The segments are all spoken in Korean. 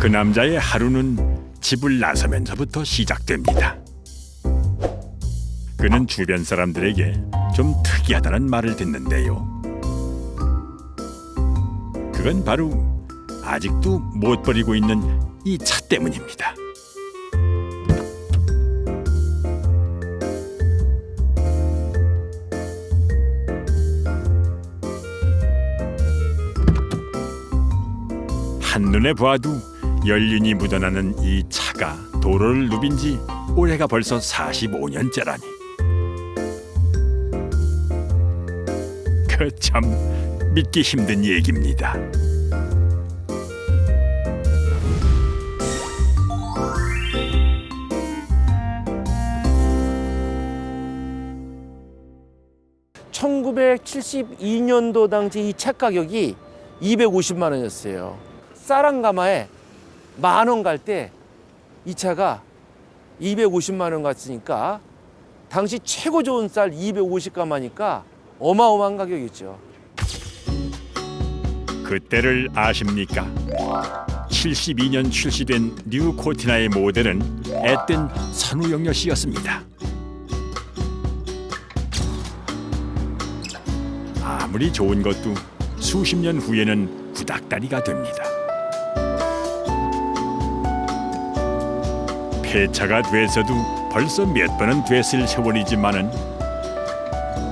그 남자의 하루는 집을 나서면서부터 시작됩니다. 그는 주변 사람들에게 좀 특이하다는 말을 듣는데요. 그건 바로 아직도 못 버리고 있는 이 차 때문입니다. 한눈에 봐도 연륜이 묻어나는 이 차가 도로를 누빈 지 올해가 벌써 45년째라니. 그 참 믿기 힘든 얘기입니다. (1972년도) 당시 이 차 가격이 250만 원이었어요. 사랑가마에 10,000원 갈 때 이 차가 250만 원 갔으니까 당시 최고 좋은 쌀 250가마니까 어마어마한 가격이었죠. 그때를 아십니까? 72년 출시된 뉴 코티나의 모델은 앳된 선우영녀 씨였습니다. 아무리 좋은 것도 수십 년 후에는 구닥다리가 됩니다. 폐차가 돼서도 벌써 몇 번은 됐을 세월이지만은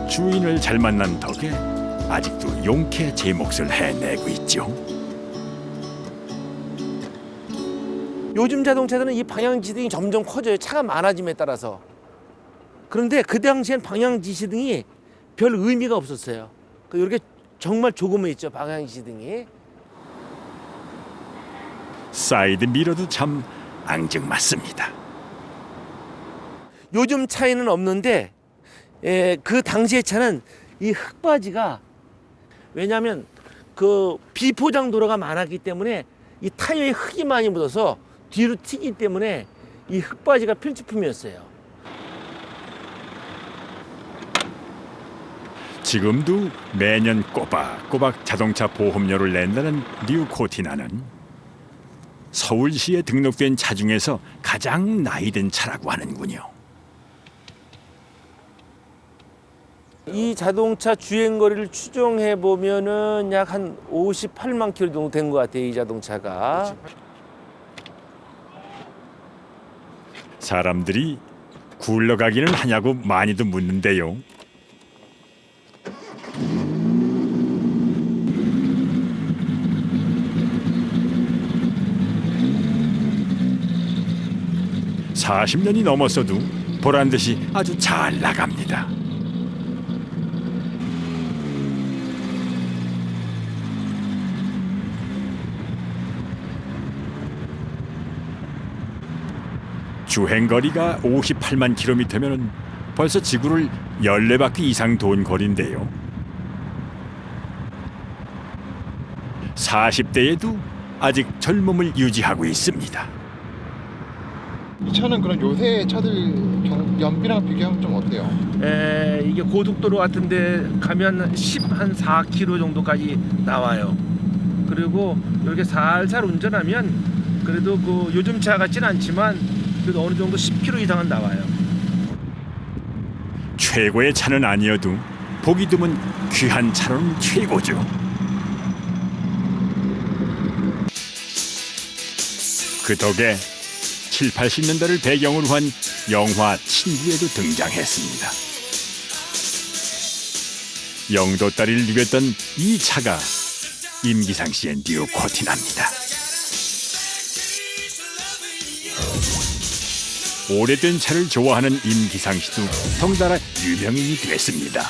주인을 잘 만난 덕에 아직도 용케 제 몫을 해내고 있죠. 요즘 자동차들은 이 방향지등이 점점 커져요. 차가 많아짐에 따라서. 그런데 그 당시엔 방향지시등이 별 의미가 없었어요. 이렇게 정말 조그매 있죠, 방향지시등이. 사이드 미러도 참 앙증맞습니다. 요즘 차에는 없는데 그 당시의 차는 이 흙바지가, 왜냐하면 그 비포장 도로가 많았기 때문에 이 타이어에 흙이 많이 묻어서 뒤로 튀기 때문에 이 흙바지가 필수품이었어요. 지금도 매년 꼬박꼬박 자동차 보험료를 낸다는 뉴 코티나는 서울시에 등록된 차 중에서 가장 나이든 차라고 하는군요. 이 자동차 주행거리를 추정해 보면은 약 한 58만 킬로 정도 된 것 같아요, 이 자동차가. 사람들이 굴러가기는 하냐고 많이도 묻는데요. (40년이) 넘었어도 보란 듯이 아주 잘 나갑니다. 주행거리가 58만 킬로미터면 벌써 지구를 14바퀴 이상 돈 거리인데요. 40대에도 아직 젊음을 유지하고 있습니다. 이 차는 그럼 요새 차들 연비랑 비교하면 좀 어때요? 이게 고속도로 같은데 가면 14km 정도까지 나와요. 그리고 이렇게 살살 운전하면 그래도 그 요즘 차 같진 않지만 그래도 어느 정도 10km 이상은 나와요. 최고의 차는 아니어도 보기 드문 귀한 차로는 최고죠. 그 덕에 7, 80년대를 배경으로 한 영화 친구에도 등장했습니다. 영도 딸이를 누볐던 이 차가 임기상 씨의 뉴 코티나입니다. 오래된 차를 좋아하는 임기상 씨도 덩달아 유명인이 됐습니다.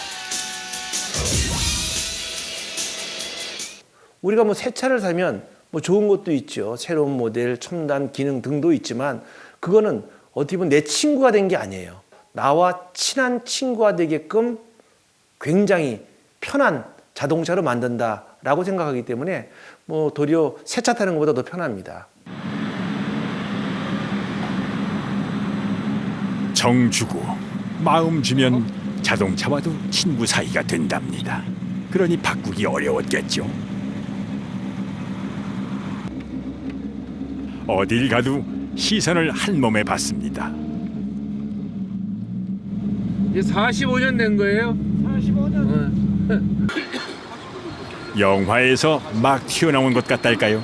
우리가 뭐 새 차를 사면 뭐 좋은 것도 있죠. 새로운 모델, 첨단 기능 등도 있지만 그거는 어떻게 보면 내 친구가 된 게 아니에요. 나와 친한 친구가 되게끔 굉장히 편한 자동차로 만든다라고 생각하기 때문에 뭐 도리어 새 차 타는 것보다 더 편합니다. 정 주고 마음 주면 자동차와도 친구 사이가 된답니다. 그러니 바꾸기 어려웠겠죠. 어딜 가도 시선을 한 몸에 받습니다. 이제 45년 된 거예요? 45년. 영화에서 막 튀어나온 것 같달까요?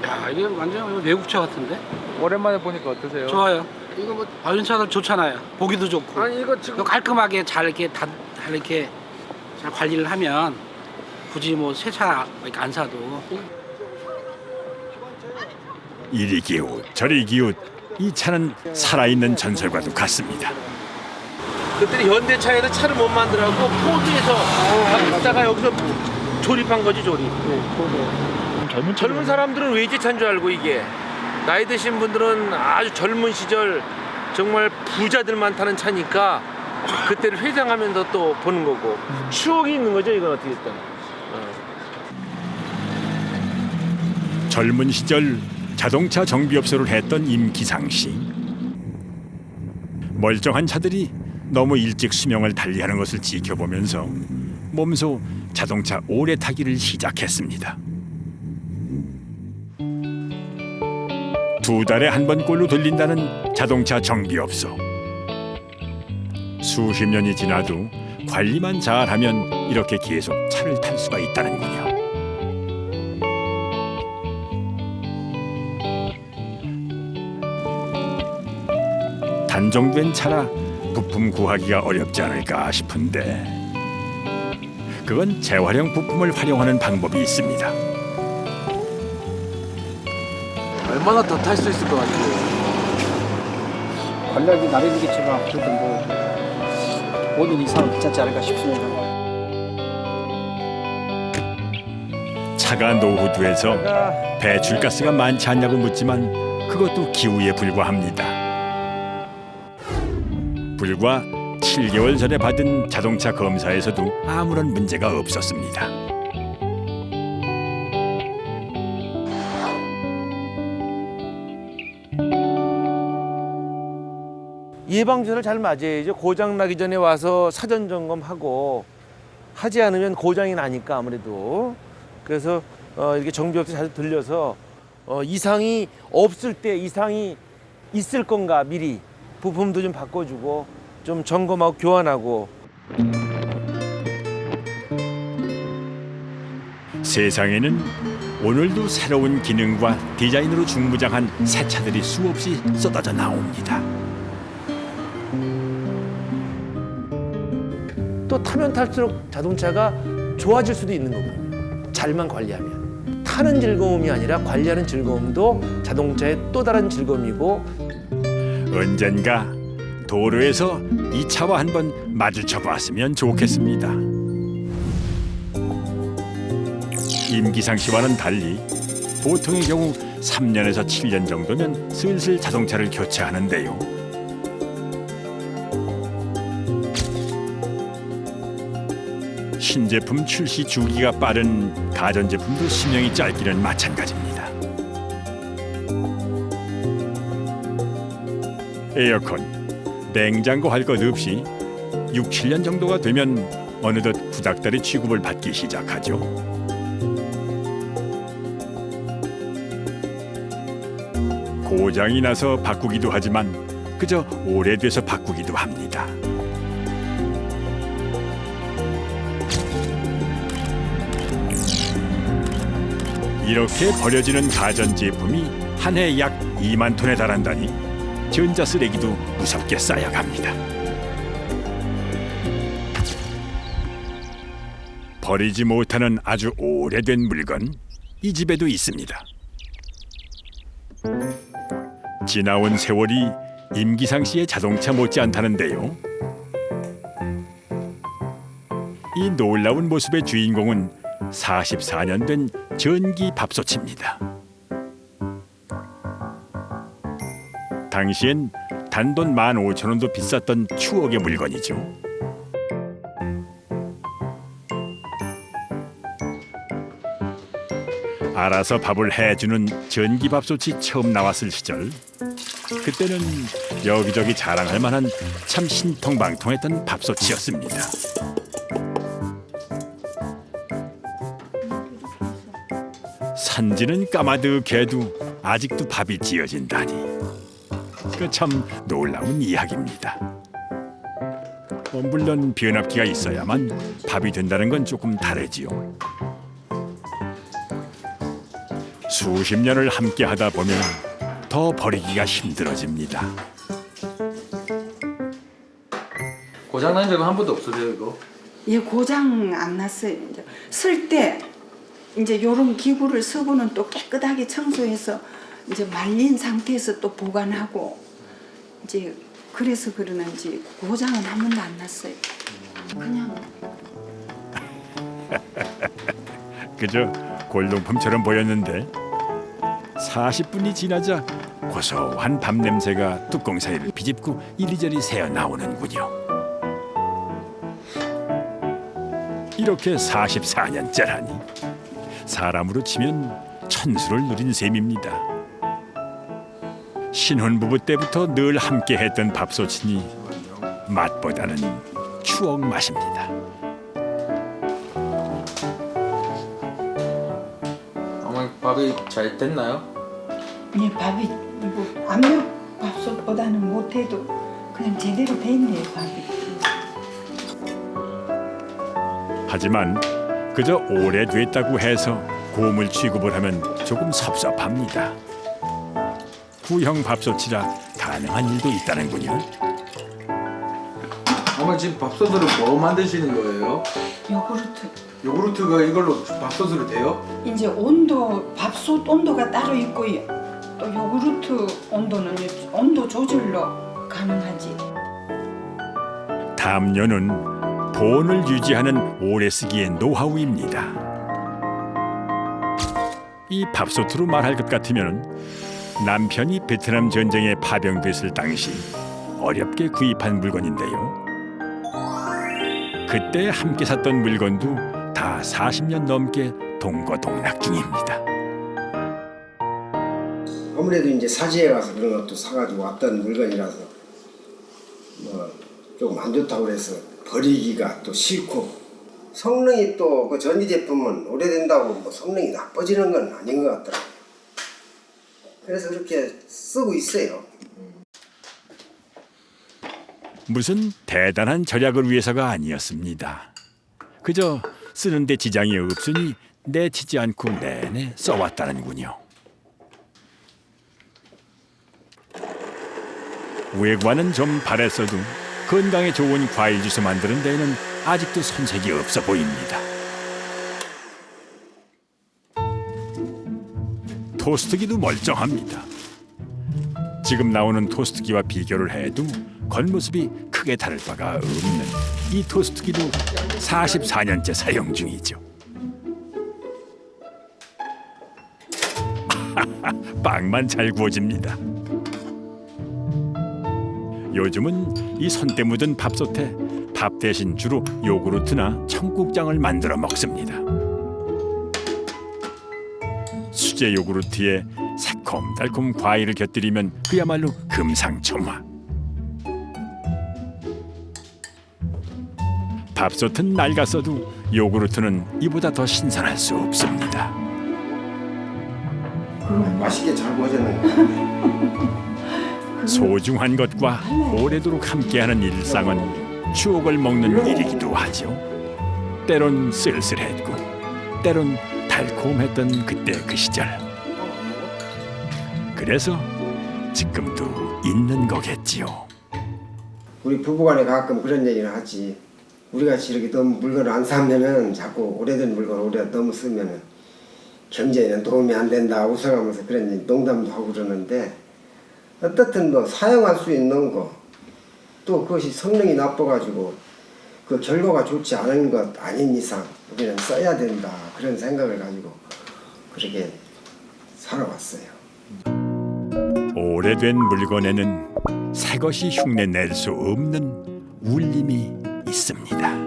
야, 이게 완전 외국차 같은데? 오랜만에 보니까 어떠세요? 좋아요. 이거 뭐 이런 차들 좋잖아요. 보기도 좋고. 아니 이거 지금 이거 깔끔하게 잘 이렇게 다 이렇게 잘 관리를 하면 굳이 뭐 새 차 이렇게 안 사도. 이리 기웃 저리 기웃 이 차는 살아있는 전설과도 같습니다. 그들이 현대차에서 차를 못 만들라고 포드에서 갖다가 여기서 조립한 거지 조립. 젊은 사람들은 외제차인 줄 알고 이게 나이 드신 분들은 아주 젊은 시절 정말 부자들만 타는 차니까 그때를 회상하면서 또 보는 거고 추억이 있는 거죠 이건 어떻게 됐든. 젊은 시절 자동차 정비업소를 했던 임기상 씨. 멀쩡한 차들이 너무 일찍 수명을 달리하는 것을 지켜보면서 몸소 자동차 오래 타기를 시작했습니다. 2달에 한 번꼴로 돌린다는 자동차 정비업소. 수십 년이 지나도 관리만 잘하면 이렇게 계속 차를 탈 수가 있다는군요. 단종된 차라 부품 구하기가 어렵지 않을까 싶은데 그건 재활용 부품을 활용하는 방법이 있습니다. 얼마나 더 탈 수 있을 것 같아요. 관리하기 나름이겠지만 그래도 뭐 5년 이상은 괜찮지 않을까 싶습니다. 차가 노후돼서 배출가스가 많지 않냐고 묻지만 그것도 기후에 불과합니다. 불과 7개월 전에 받은 자동차 검사에서도 아무런 문제가 없었습니다. 예방전을 잘 맞아야죠. 고장 나기 전에 와서 사전 점검하고 하지 않으면 고장이 나니까 아무래도 그래서 이렇게 정비업체 자주 들려서 이상이 없을 때 이상이 있을 건가 미리 부품도 좀 바꿔주고 좀 점검하고 교환하고. 세상에는 오늘도 새로운 기능과 디자인으로 중무장한 새 차들이 수없이 쏟아져 나옵니다. 또 타면 탈수록 자동차가 좋아질 수도 있는 거거든요. 잘만 관리하면. 타는 즐거움이 아니라 관리하는 즐거움도 자동차의 또 다른 즐거움이고. 언젠가 도로에서 이 차와 한번 마주쳐 봤으면 좋겠습니다. 임기상 씨와는 달리 보통의 경우 3년에서 7년 정도면 슬슬 자동차를 교체하는데요. 신제품 출시 주기가 빠른 가전제품도 수명이 짧기는 마찬가지입니다. 에어컨, 냉장고 할 것 없이 6, 7년 정도가 되면 어느덧 구닥다리 취급을 받기 시작하죠. 고장이 나서 바꾸기도 하지만 그저 오래돼서 바꾸기도 합니다. 이렇게 버려지는 가전제품이 한 해 약 2만 톤에 달한다니 전자쓰레기도 무섭게 쌓여갑니다. 버리지 못하는 아주 오래된 물건, 이 집에도 있습니다. 지나온 세월이 임기상 씨의 자동차 못지않다는데요. 이 놀라운 모습의 주인공은 44년 된 전기 밥솥입니다. 당시엔 단돈 15,000원도 비쌌던 추억의 물건이죠. 알아서 밥을 해주는 전기밥솥이 처음 나왔을 시절, 그때는 여기저기 자랑할 만한 참 신통방통했던 밥솥이었습니다. 산지는 까마득해도 아직도 밥이 지어진다니 그 참 놀라운 이야기입니다. 물론 변압기가 있어야만 밥이 된다는 건 조금 다르지요. 수십 년을 함께 하다 보면 더 버리기가 힘들어집니다. 고장 난 적은 한 번도 없으세요 이거? 예, 고장 안 났어요. 이제 쓸 때 이제 요런 기구를 쓰고는 또 깨끗하게 청소해서 이제 말린 상태에서 또 보관하고 이제 그래서 그러는지 고장은 한 번도 안 났어요. 그냥 그저 골동품처럼 보였는데 40분이 지나자 고소한 밥 냄새가 뚜껑 사이를 비집고 이리저리 새어나오는군요. 이렇게 44년째라니 사람으로 치면 천수를 누린 셈입니다. 신혼부부 때부터 늘 함께했던 밥솥이니 맛보다는 추억 맛입니다. 어머니 밥이 잘 됐나요? 예, 밥이 뭐 압력 밥솥보다는 못해도 그냥 제대로 돼 있네요, 밥이. 하지만 그저 오래됐다고 해서 고물 취급을 하면 조금 섭섭합니다. 구형 밥솥이라 가능한 일도 있다는군요. 어머니 지금 밥솥으로 뭐 만드시는 거예요? 요구르트. 요구르트가 이걸로 밥솥으로 돼요? 이제 온도, 밥솥 온도가 따로 있고요. 또 요구르트 온도는 온도 조절로 가능하지. 담요는 보온을 유지하는 오래 쓰기의 노하우입니다. 이 밥솥으로 말할 것 같으면 남편이 베트남 전쟁에 파병됐을 당시 어렵게 구입한 물건인데요. 그때 함께 샀던 물건도 다 40년 넘게 동거동락 중입니다. 아무래도 이제 사지에 가서 그런 것도 사가지고 왔던 물건이라서 뭐 조금 안 좋다고 그래서 버리기가 또 싫고, 성능이 또 그 전기 제품은 오래된다고 뭐 성능이 나빠지는 건 아닌 것 같더라고요. 그래서 그렇게 쓰고 있어요. 무슨 대단한 절약을 위해서가 아니었습니다. 그저 쓰는데 지장이 없으니 내치지 않고 내내 써왔다는군요. 외관은 좀 바랬어도 건강에 좋은 과일 주스 만드는 데에는 아직도 손색이 없어 보입니다. 토스트기도 멀쩡합니다. 지금 나오는 토스트기와 비교를 해도 겉모습이 크게 다를 바가 없는 이 토스트기도 44년째 사용 중이죠. 빵만 잘 구워집니다. 요즘은 이 손때 묻은 밥솥에 밥 대신 주로 요구르트나 청국장을 만들어 먹습니다. 수제 요구르트에 새콤달콤 과일을 곁들이면 그야말로 금상첨화. 밥솥은 낡았어도 요구르트는 이보다 더 신선할 수 없습니다. 맛있게 잘 구워졌네요. 소중한 것과 오래도록 함께하는 일상은 추억을 먹는 일이기도 하죠. 때론 쓸쓸했고 때론 달콤했던 그때 그 시절. 그래서 지금도 있는 거겠지요. 우리 부부간에 가끔 그런 얘기를 하지. 우리같이 이렇게 너무 물건을 안 사면은 자꾸 오래된 물건 오래 너무 쓰면은 경제에는 도움이 안 된다 웃어가면서 그런 농담도 하고 그러는데, 어떻든 뭐 사용할 수 있는 거, 또 그것이 성능이 나빠가지고 그 결과가 좋지 않은 것 아닌 이상 우리는 써야 된다, 그런 생각을 가지고 그렇게 살아왔어요. 오래된 물건에는 새 것이 흉내 낼 수 없는 울림이 있습니다.